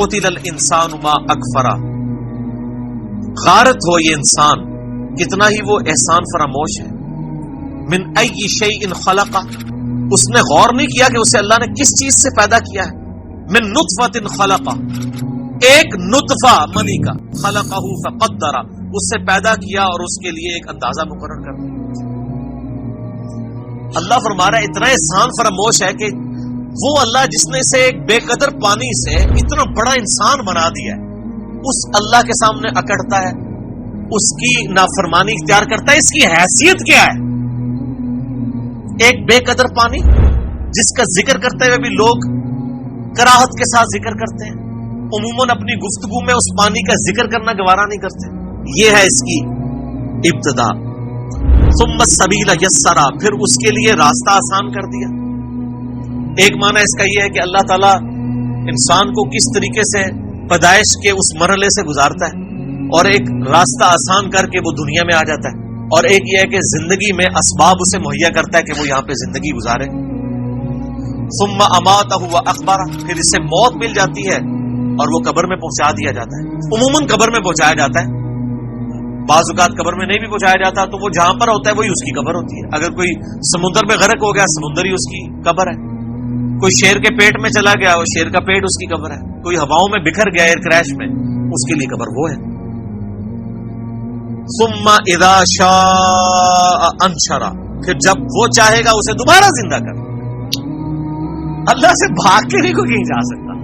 قتل الانسان ما اکفرا، غارت ہو یہ انسان کتنا ہی وہ احسان فراموش ہے. من ای شیء خلق، اس نے غور نہیں کیا کہ اسے اللہ نے کس چیز سے پیدا کیا ہے. من نطفۃ خلق، ایک نطفہ منی کا، خلقہ فقدر، اس سے پیدا کیا اور اس کے لیے ایک اندازہ مقرر کر دیا. اللہ فرما رہا ہے اتنا احسان فراموش ہے کہ وہ اللہ جس نے اسے ایک بے قدر پانی سے اتنا بڑا انسان بنا دیا ہے، اس اللہ کے سامنے اکڑتا ہے، اس کی نافرمانی اختیار کرتا ہے. اس کی حیثیت کیا ہے؟ ایک بے قدر پانی جس کا ذکر کرتے ہوئے بھی لوگ کراہت کے ساتھ ذکر کرتے ہیں، عموماً اپنی گفتگو میں اس پانی کا ذکر کرنا گوارا نہیں کرتے. یہ ہے اس کی ابتدا. ثم السبیل یسرا، پھر اس کے لیے راستہ آسان کر دیا. ایک معنی اس کا یہ ہے کہ اللہ تعالیٰ انسان کو کس طریقے سے پیدائش کے اس مرحلے سے گزارتا ہے اور ایک راستہ آسان کر کے وہ دنیا میں آ جاتا ہے، اور ایک یہ ہے کہ زندگی میں اسباب اسے مہیا کرتا ہے کہ وہ یہاں پہ زندگی گزارے. ثم اماتہ واقبرہ، پھر اسے موت مل جاتی ہے اور وہ قبر میں پہنچا دیا جاتا ہے. عموماً قبر میں پہنچایا جاتا ہے، بعض اوقات قبر میں نہیں بھی پہنچایا جاتا تو وہ جہاں پر ہوتا ہے وہی اس کی قبر ہوتی ہے. اگر کوئی سمندر میں غرق ہو گیا، سمندر ہی اس کی قبر ہے. کوئی شیر کے پیٹ میں چلا گیا، وہ شیر کا پیٹ اس کی قبر ہے. کوئی ہواؤں میں بکھر گیا ایئر کریش میں، اس کے لیے قبر وہ ہے. ثم اذا شاء انشرا، پھر جب وہ چاہے گا اسے دوبارہ زندہ کر. اللہ سے بھاگ کے نہیں کوئی کہیں جا سکتا.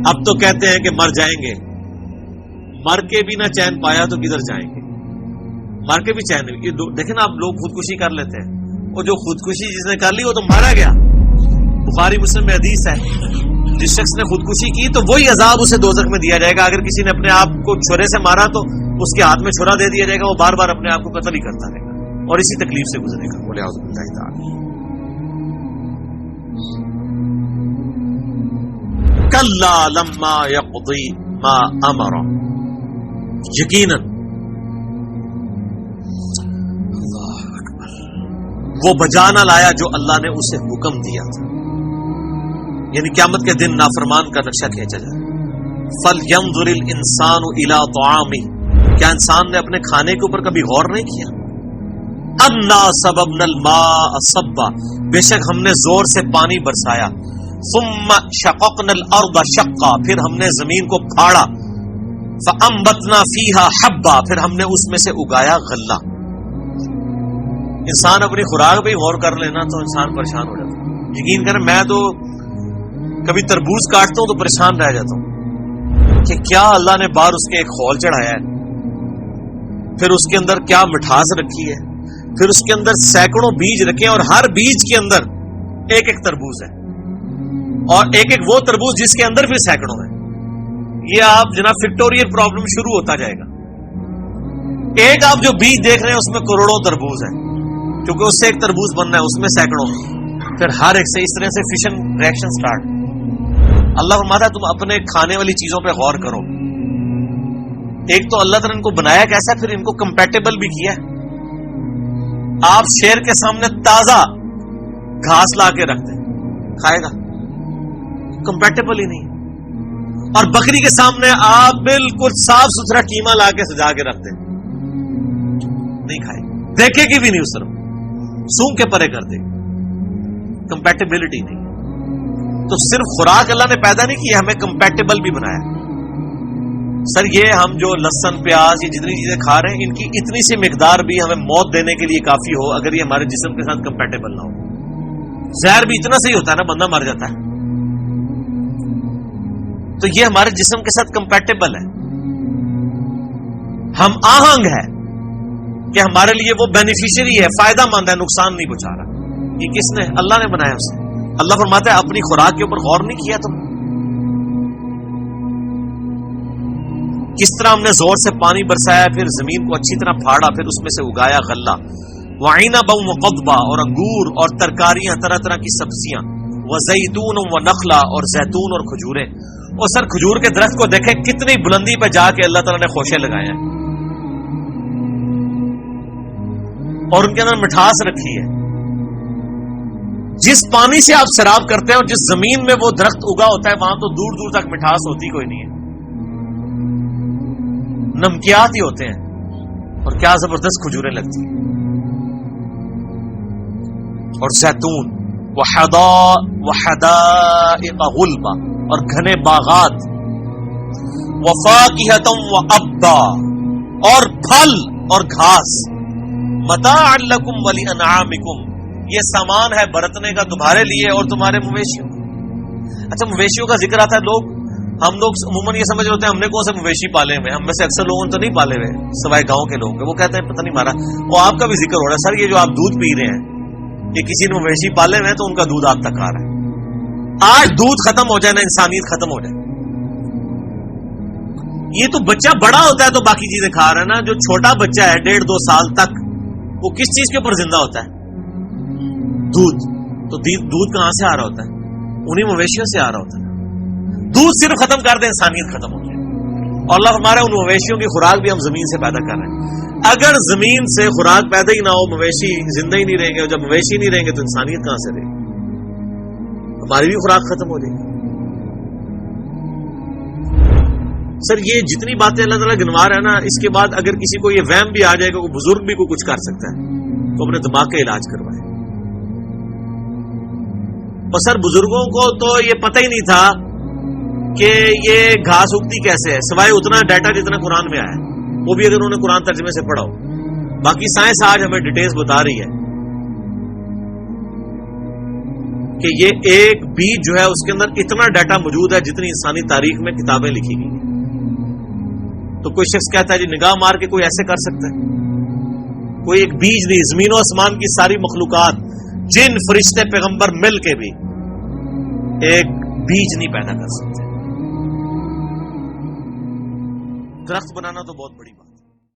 اب تو کہتے ہیں کہ مر جائیں گے، مر کے بھی نہ چین پایا تو کدھر جائیں گے. مر کے بھی چین نہیں. دیکھیں نا، آپ لوگ خودکشی کر لیتے ہیں، وہ جو خودکشی جس نے کر لی وہ تو مارا گیا. بخاری مسلم میں حدیث ہے، جس شخص نے خودکشی کی تو وہی عذاب اسے دوزخ میں دیا جائے گا. اگر کسی نے اپنے آپ کو چھرے سے مارا تو اس کے ہاتھ میں چھرا دے دیا جائے گا، وہ بار بار اپنے آپ کو قتل ہی کرتا رہے گا اور اسی تکلیف سے گزرے گا. بولے اعوذ باللہ تعالی. کلا لما یقضی ما امر، یقیناً وہ بجا نہ لایا جو اللہ نے اسے حکم دیا تھا. یعنی قیامت کے دن نافرمان کا نقشہ کھینچا جائے. فَلْيَنْظُرِ الْإِنسَانُ إِلَىٰ طَعَامِهِ، کیا انسان نے اپنے کھانے کے اوپر کبھی غور نہیں کیا؟ أَنَّا صَبَبْنَا الْمَاءَ صَبًّا، بے شک ہم نے زور سے پانی برسایا. ثُمَّ شَقَقْنَا الْأَرْضَ شَقًّا، پھر ہم نے زمین کو پھاڑا. فَأَنبَتْنَا فِيهَا حَبًّا، پھر ہم نے اس میں سے اگایا غلہ. انسان اپنی خوراک پہ غور کر لینا تو انسان پریشان ہو جاتا ہے. یقین کریں میں تو کبھی تربوز کاٹتا ہوں تو پریشان رہ جاتا ہوں کہ کیا اللہ نے باہر اس کے ایک خول چڑھایا ہے، پھر اس کے اندر کیا مٹھاس رکھی ہے، پھر اس کے اندر سینکڑوں بیج رکھے ہیں اور ہر بیج کے اندر ایک ایک تربوز ہے اور ایک ایک وہ تربوز جس کے اندر بھی سینکڑوں ہے. یہ آپ جناب فیکٹوریل پرابلم شروع ہوتا جائے گا. ایک آپ جو بیج دیکھ رہے ہیں اس میں کروڑوں تربوز ہیں، کیونکہ اس سے ایک تربوز بننا ہے، اس میں سینکڑوں، پھر ہر ایک سے اس طرح سے فشن ریئیکشن سٹارٹ. اللہ فرماتا ہے تم اپنے کھانے والی چیزوں پہ غور کرو. ایک تو اللہ تعالیٰ نے ان کو بنایا کیسا، پھر ان کو کمپیٹیبل بھی کیا. آپ شیر کے سامنے تازہ گھاس لا کے رکھ دیں، کھائے گا؟ کمپیٹیبل ہی نہیں. اور بکری کے سامنے آپ بالکل صاف ستھرا قیمہ لا کے سجا کے رکھ دیں، نہیں کھائے گا، دیکھے گی بھی نہیں اس طرف، سونگ کے پرے کر دے. کمپیٹیبلٹی نہیں. تو صرف خوراک اللہ نے پیدا نہیں کی، ہمیں کمپیٹیبل بھی بنایا. سر یہ ہم جو لہسن پیاز یہ جتنی چیزیں کھا رہے ہیں ان کی اتنی سی مقدار بھی ہمیں موت دینے کے لیے کافی ہو اگر یہ ہمارے جسم کے ساتھ کمپیٹیبل نہ ہو. زہر بھی اتنا صحیح ہوتا ہے نا، بندہ مر جاتا ہے. تو یہ ہمارے جسم کے ساتھ کمپیٹیبل ہے. ہم آہنگ ہے کہ ہمارے لیے وہ بینیفیشری ہے، فائدہ مند ہے، نقصان نہیں پہنچا رہا. یہ کس نے؟ اللہ نے بنایا اسے. اللہ فرماتا ہے اپنی خوراک کے اوپر غور نہیں کیا تم. کس طرح ہم نے زور سے پانی برسایا، پھر زمین کو اچھی طرح پھاڑا، پھر اس میں سے اگایا غلہ. وعنبا وقضبا، اور انگور اور ترکاریاں، طرح طرح کی سبزیاں. وزیتون ونخلا، اور زیتون اور کھجوریں. اور سر کھجور کے درخت کو دیکھیں کتنی بلندی پہ جا کے اللہ تعالیٰ نے خوشے لگائے ہیں اور ان کے اندر مٹھاس رکھی ہے. جس پانی سے آپ شراب کرتے ہیں اور جس زمین میں وہ درخت اگا ہوتا ہے وہاں تو دور دور تک مٹھاس ہوتی کوئی نہیں ہے، نمکیات ہی ہوتے ہیں، اور کیا زبردست کھجوریں لگتی ہیں. اور زیتون وحدائق غلبا، اور گھنے باغات، وفاکہۃ وابا، اور پھل اور گھاس، متاعا لکم ولانعامکم، یہ سامان ہے برتنے کا تمہارے لیے اور تمہارے مویشیوں. اچھا مویشیوں کا ذکر آتا ہے، ہم لوگ عموماً یہ سمجھ ہوتے ہیں ہم نے کون سے مویشی پالے ہوئے، ہم میں سے اکثر لوگوں نے تو نہیں پالے ہوئے سوائے گاؤں کے لوگ، وہ کہتے ہیں پتہ نہیں مارا. اور آپ کا بھی ذکر ہو رہا ہے، سر یہ جو آپ دودھ پی رہے ہیں یہ کسی نے مویشی پالے ہوئے ہیں تو ان کا دودھ آپ تک آ رہا ہے. آج دودھ ختم ہو جائے نا انسانیت ختم ہو جائے. یہ تو بچہ بڑا ہوتا ہے تو باقی چیزیں کھا رہا ہے نا، جو چھوٹا بچہ ہے 1.5-2 سال تک وہ کس چیز کے اوپر زندہ ہوتا ہے؟ دودھ. تو دودھ کہاں سے آ رہا ہوتا ہے؟ انہیں مویشیوں سے آ رہا ہوتا ہے. دودھ صرف ختم کر دیں انسانیت ختم ہو جائے. اور اللہ ہمارے ان مویشیوں کی خوراک بھی ہم زمین سے پیدا کر رہے ہیں. اگر زمین سے خوراک پیدا ہی نہ ہو، مویشی زندہ ہی نہیں رہیں گے، اور جب مویشی نہیں رہیں گے تو انسانیت کہاں سے رہے گی؟ ہماری بھی خوراک ختم ہو جائے گی. سر یہ جتنی باتیں اللہ تعالیٰ گنوا رہا ہے نا، اس کے بعد اگر کسی کو یہ وہم بھی آ جائے گا کوئی بزرگ بھی کوئی کچھ کر سکتا ہے تو اپنے دماغ کا علاج کروائے. اور سر بزرگوں کو تو یہ پتہ ہی نہیں تھا کہ یہ گھاس اگتی کیسے ہے، سوائے اتنا ڈیٹا جتنا قرآن میں آیا ہے، وہ بھی اگر انہوں نے قرآن ترجمے سے پڑھا ہو. باقی سائنس آج ہمیں ڈیٹیلز بتا رہی ہے کہ یہ ایک بیج جو ہے اس کے اندر اتنا ڈیٹا موجود ہے جتنی انسانی تاریخ میں کتابیں لکھی گئی. تو کوئی شخص کہتا ہے جی نگاہ مار کے کوئی ایسے کر سکتا ہے؟ کوئی ایک بیج نہیں، زمین و آسمان کی ساری مخلوقات، جن فرشتے پیغمبر مل کے بھی ایک بیج نہیں پیدا کر سکتے. درخت بنانا تو بہت بڑی بات.